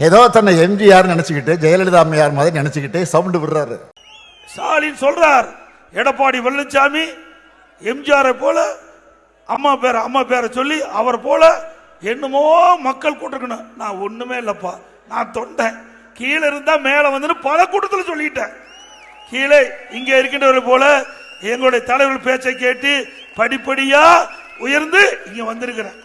ஏதோ தன்னை எம்ஜிஆர் நினைச்சுக்கிட்டு ஜெயலலிதா அம்மையார் மாதிரி நினைச்சுக்கிட்டு சவுண்ட் விடுறாரு. ஸ்டாலின் சொல்றார், எடப்பாடி பழனிசாமி எம்ஜிஆரை போல அம்மா பேரை சொல்லி அவர் போல என்னமோ மக்கள் கூட்டிருக்கணும். நான் ஒண்ணுமே இல்லப்பா, நான் தொண்டேன், கீழே இருந்தா மேல வந்து பல கூட்டத்தில் சொல்லிட்டேன். கீழே இங்க இருக்கின்றவர்கள் போல எங்களுடைய தலைவர்கள் பேச்சை கேட்டு படிப்படியா உயர்ந்து இங்க வந்திருக்கிறேன்.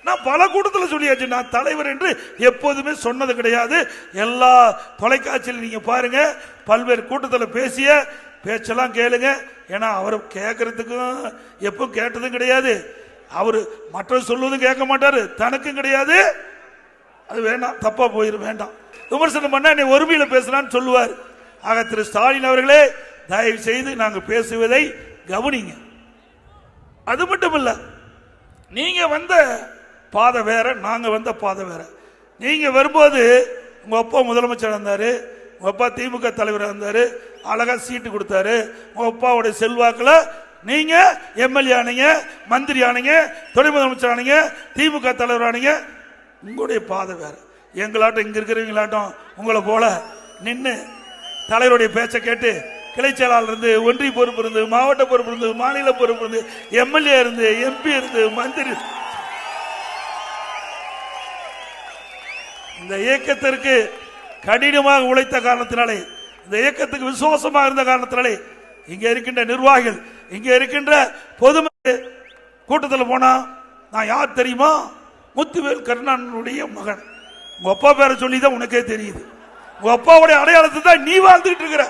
நான் பல கூட்டத்தில் சொல்லியாச்சு, நான் தலைவர் என்று எப்போதுமே சொன்னது கிடையாது. எல்லா தொலைக்காட்சியில் நீங்க பாருங்க, பல்வேறு கூட்டத்தில் பேசிய பேச்செல்லாம் கேளுங்க. ஏன்னா அவர் கேட்கறதுக்கும் எப்போ கேட்டதும் கிடையாது, அவரு மற்ற சொல்வதும் கேட்க மாட்டாரு, தனக்கும் கிடையாது. அது வேண்டாம், தப்பா போயிரு, வேண்டாம். விமர்சனம் பண்ண நீ ஒருமையில பேசலான்னு சொல்லுவார். ஆக திரு ஸ்டாலின் அவர்களே, தயவு செய்து நாங்கள் பேசுவதை கவனிங்க. அது மட்டும் இல்ல, நீங்க வந்த பாதை வேற, நாங்க வந்த பாதை வேற. நீங்க வரும்போது உங்க அப்பா முதலமைச்சர் இருந்தாரு, உங்க அப்பா திமுக தலைவர் இருந்தாரு, அழகா சீட்டு கொடுத்தாரு. உங்க அப்பாவுடைய செல்வாக்குல நீங்க எம்எல்ஏ ஆனீங்க, மந்திரி ஆனீங்க, துணை முதலமைச்சர் ஆனீங்க, திமுக தலைவர் ஆனீங்க. உங்களுடைய பாதை வேற. எங்களாட்டம் இங்க இருக்கிறவங்களாட்டம் உங்களை போல நின்று தலைவருடைய பேச்சை கேட்டு கிளை செயலாளர் இருந்து, ஒன்றிய பொறுப்பு இருந்து, மாவட்ட பொறுப்பு இருந்து, மாநில பொறுப்பு இருந்து, எம்எல்ஏ இருந்து, எம்பி இருந்து, மந்திரி. இந்த இயக்கத்திற்கு கடினமாக உழைத்த காரணத்தினாலே, இந்த இயக்கத்துக்கு விசுவாசமாக இருந்த காரணத்தினாலே, இங்க இருக்கின்ற நிர்வாகிகள், இங்க இருக்கின்ற பொதுமக்கள் கூட்டத்தில் போனா நான் யார் தெரியுமா? முத்துவேல் கருணாநிதியுடைய மகன். உங்க அப்பா பேரை சொல்லிதான் உனக்கே தெரியுது. உங்க அப்பாவுடைய அடையாளத்தை தான் நீ வாழ்ந்துட்டு இருக்கிற.